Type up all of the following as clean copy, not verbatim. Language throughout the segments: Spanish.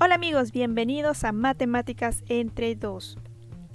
Hola amigos, bienvenidos a Matemáticas entre 2.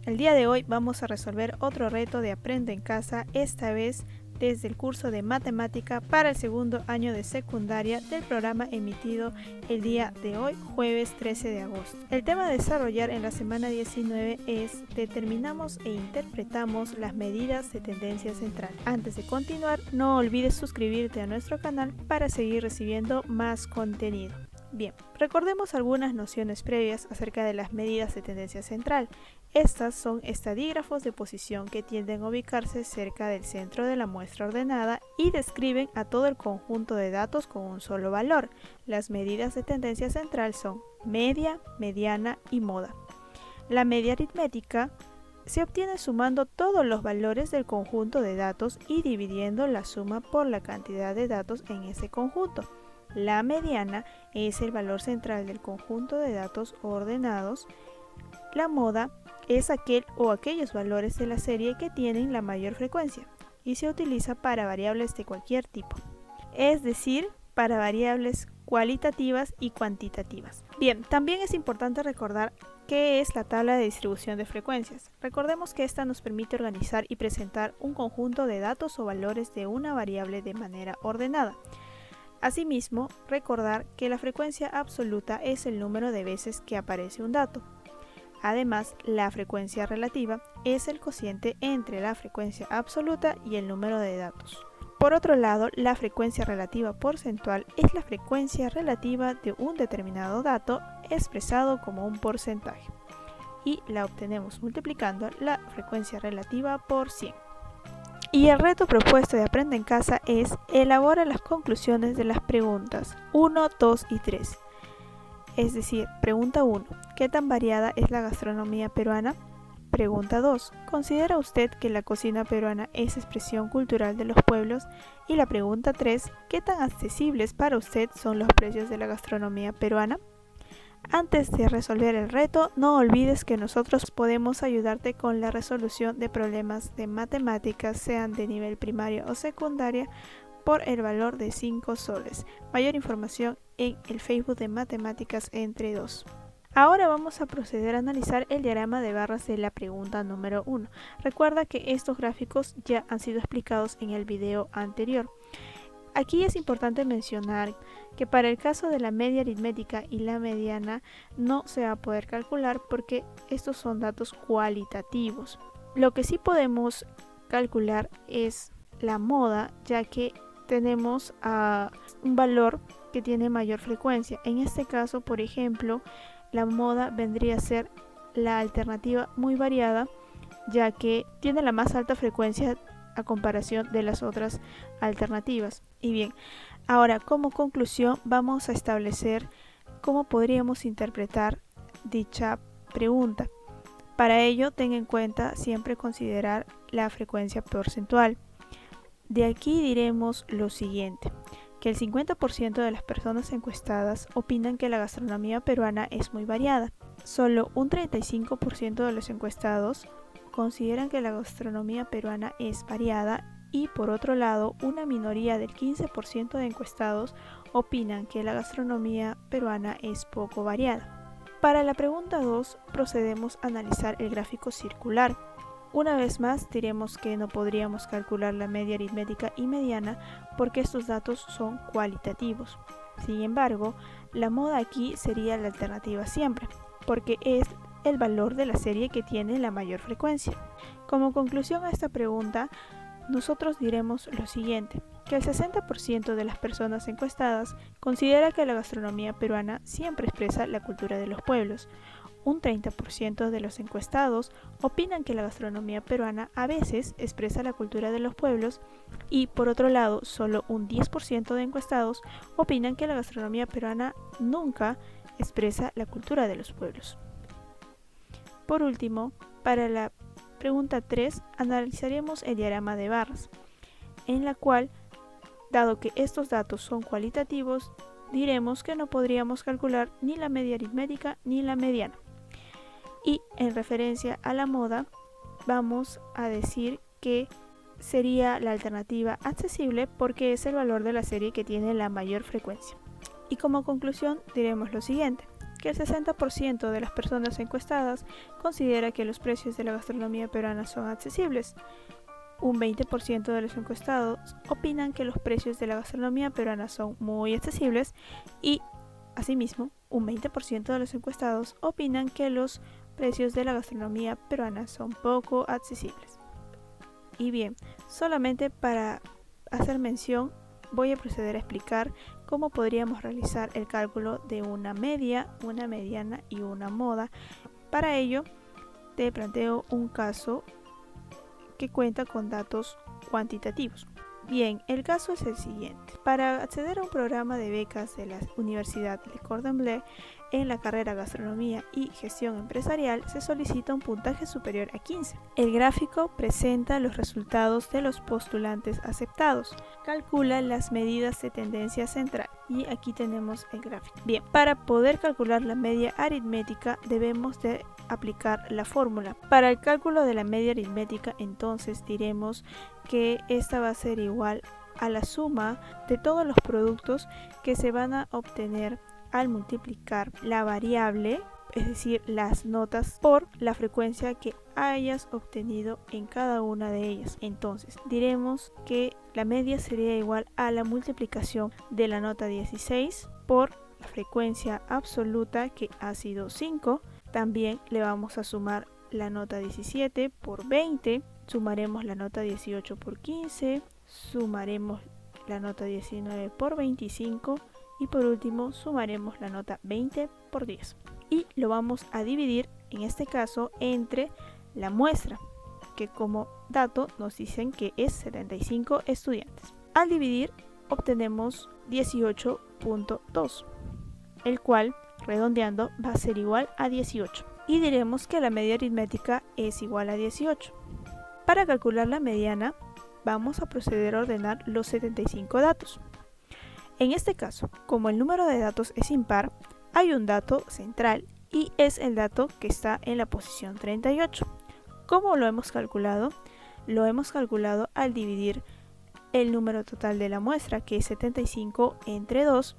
El día de hoy vamos a resolver otro reto de Aprende en Casa, esta vez desde el curso de Matemática para el segundo año de secundaria del programa emitido el día de hoy, jueves 13 de agosto. El tema a desarrollar en la semana 19 es Determinamos e interpretamos las medidas de tendencia central. Antes de continuar, no olvides suscribirte a nuestro canal para seguir recibiendo más contenido. Bien, recordemos algunas nociones previas acerca de las medidas de tendencia central. Estas son estadígrafos de posición que tienden a ubicarse cerca del centro de la muestra ordenada y describen a todo el conjunto de datos con un solo valor. Las medidas de tendencia central son media, mediana y moda. La media aritmética se obtiene sumando todos los valores del conjunto de datos y dividiendo la suma por la cantidad de datos en ese conjunto. La mediana es el valor central del conjunto de datos ordenados. La moda es aquel o aquellos valores de la serie que tienen la mayor frecuencia y se utiliza para variables de cualquier tipo, es decir, para variables cualitativas y cuantitativas. Bien, también es importante recordar qué es la tabla de distribución de frecuencias. Recordemos que esta nos permite organizar y presentar un conjunto de datos o valores de una variable de manera ordenada. Asimismo, recordar que la frecuencia absoluta es el número de veces que aparece un dato. Además, la frecuencia relativa es el cociente entre la frecuencia absoluta y el número de datos. Por otro lado, la frecuencia relativa porcentual es la frecuencia relativa de un determinado dato expresado como un porcentaje, y la obtenemos multiplicando la frecuencia relativa por 100. Y el reto propuesto de Aprende en Casa es elabora las conclusiones de las preguntas 1, 2 y 3. Es decir, pregunta 1, ¿qué tan variada es la gastronomía peruana? Pregunta 2, ¿considera usted que la cocina peruana es expresión cultural de los pueblos? Y la pregunta 3, ¿qué tan accesibles para usted son los precios de la gastronomía peruana? Antes de resolver el reto, no olvides que nosotros podemos ayudarte con la resolución de problemas de matemáticas, sean de nivel primario o secundaria, por el valor de 5 soles. Mayor información en el Facebook de Matemáticas entre 2. Ahora vamos a proceder a analizar el diagrama de barras de la pregunta número 1. Recuerda que estos gráficos ya han sido explicados en el video anterior. Aquí es importante mencionar que para el caso de la media aritmética y la mediana no se va a poder calcular porque estos son datos cualitativos. Lo que sí podemos calcular es la moda, ya que tenemos un valor que tiene mayor frecuencia. En este caso, por ejemplo, la moda vendría a ser la alternativa muy variada, ya que tiene la más alta frecuencia a comparación de las otras alternativas. Y bien, ahora como conclusión vamos a establecer cómo podríamos interpretar dicha pregunta. Para ello, ten en cuenta siempre considerar la frecuencia porcentual. De aquí diremos lo siguiente, que el 50% de las personas encuestadas opinan que la gastronomía peruana es muy variada. Solo un 35% de los encuestados consideran que la gastronomía peruana es variada y por otro lado una minoría del 15% de encuestados opinan que la gastronomía peruana es poco variada. Para la pregunta 2 procedemos a analizar el gráfico circular. Una vez más diremos que no podríamos calcular la media aritmética y mediana porque estos datos son cualitativos. Sin embargo, la moda aquí sería la alternativa siempre, porque es el valor de la serie que tiene la mayor frecuencia. Como conclusión a esta pregunta, nosotros diremos lo siguiente, que el 60% de las personas encuestadas considera que la gastronomía peruana siempre expresa la cultura de los pueblos. Un 30% de los encuestados opinan que la gastronomía peruana a veces expresa la cultura de los pueblos y por otro lado solo un 10% de encuestados opinan que la gastronomía peruana nunca expresa la cultura de los pueblos. Por último, para la pregunta 3 analizaremos el diagrama de barras, en la cual, dado que estos datos son cualitativos, diremos que no podríamos calcular ni la media aritmética ni la mediana. Y en referencia a la moda, vamos a decir que sería la alternativa accesible porque es el valor de la serie que tiene la mayor frecuencia. Y como conclusión diremos lo siguiente, que el 60% de las personas encuestadas considera que los precios de la gastronomía peruana son accesibles. Un 20% de los encuestados opinan que los precios de la gastronomía peruana son muy accesibles y, asimismo, un 20% de los encuestados opinan que los precios de la gastronomía peruana son poco accesibles. Y bien, solamente para hacer mención, voy a proceder a explicar cómo podríamos realizar el cálculo de una media, una mediana y una moda. Para ello, te planteo un caso que cuenta con datos cuantitativos. Bien, el caso es el siguiente. Para acceder a un programa de becas de la Universidad Le Cordon Bleu en la carrera Gastronomía y Gestión Empresarial se solicita un puntaje superior a 15. El gráfico presenta los resultados de los postulantes aceptados. Calcula las medidas de tendencia central. Y aquí tenemos el gráfico. Bien, para poder calcular la media aritmética debemos de aplicar la fórmula. Para el cálculo de la media aritmética, entonces diremos que esta va a ser igual a la suma de todos los productos que se van a obtener al multiplicar la variable, es decir, las notas, por la frecuencia que hayas obtenido en cada una de ellas. Entonces diremos que la media sería igual a la multiplicación de la nota 16 por la frecuencia absoluta, que ha sido 5. También le vamos a sumar la nota 17 por 20, sumaremos la nota 18 por 15, sumaremos la nota 19 por 25 y por último sumaremos la nota 20 por 10. Y lo vamos a dividir, en este caso, entre la muestra, que como dato nos dicen que es 75 estudiantes. Al dividir obtenemos 18.2, el cual, redondeando, va a ser igual a 18. Y diremos que la media aritmética es igual a 18. Para calcular la mediana, vamos a proceder a ordenar los 75 datos. En este caso, como el número de datos es impar, hay un dato central y es el dato que está en la posición 38. ¿Cómo lo hemos calculado? Lo hemos calculado al dividir el número total de la muestra, que es 75, entre 2,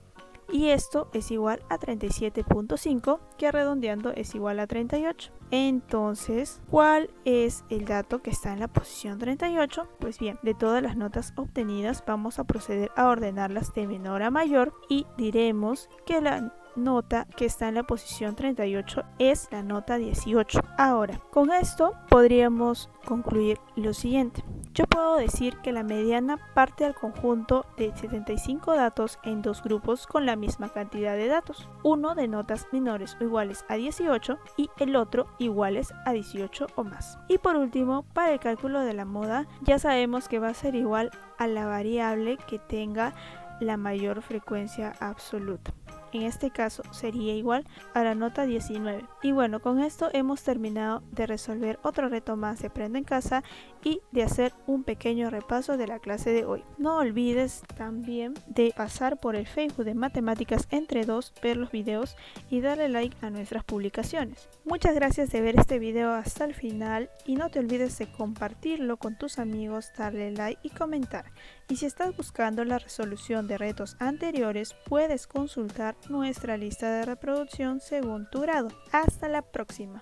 y esto es igual a 37.5, que redondeando es igual a 38. Entonces, ¿cuál es el dato que está en la posición 38? Pues bien, de todas las notas obtenidas vamos a proceder a ordenarlas de menor a mayor y diremos que la nota que está en la posición 38 es la nota 18. Ahora, con esto podríamos concluir lo siguiente. Yo puedo decir que la mediana parte al conjunto de 75 datos en dos grupos con la misma cantidad de datos, uno de notas menores o iguales a 18 y el otro iguales a 18 o más. Y por último, para el cálculo de la moda, ya sabemos que va a ser igual a la variable que tenga la mayor frecuencia absoluta. En este caso sería igual a la nota 19. Y bueno, con esto hemos terminado de resolver otro reto más de Aprende en Casa y de hacer un pequeño repaso de la clase de hoy. No olvides también de pasar por el Facebook de Matemáticas entre 2, ver los videos y darle like a nuestras publicaciones. Muchas gracias de ver este video hasta el final y no te olvides de compartirlo con tus amigos, darle like y comentar. Y si estás buscando la resolución de retos anteriores, puedes consultar nuestra lista de reproducción según tu grado. Hasta la próxima.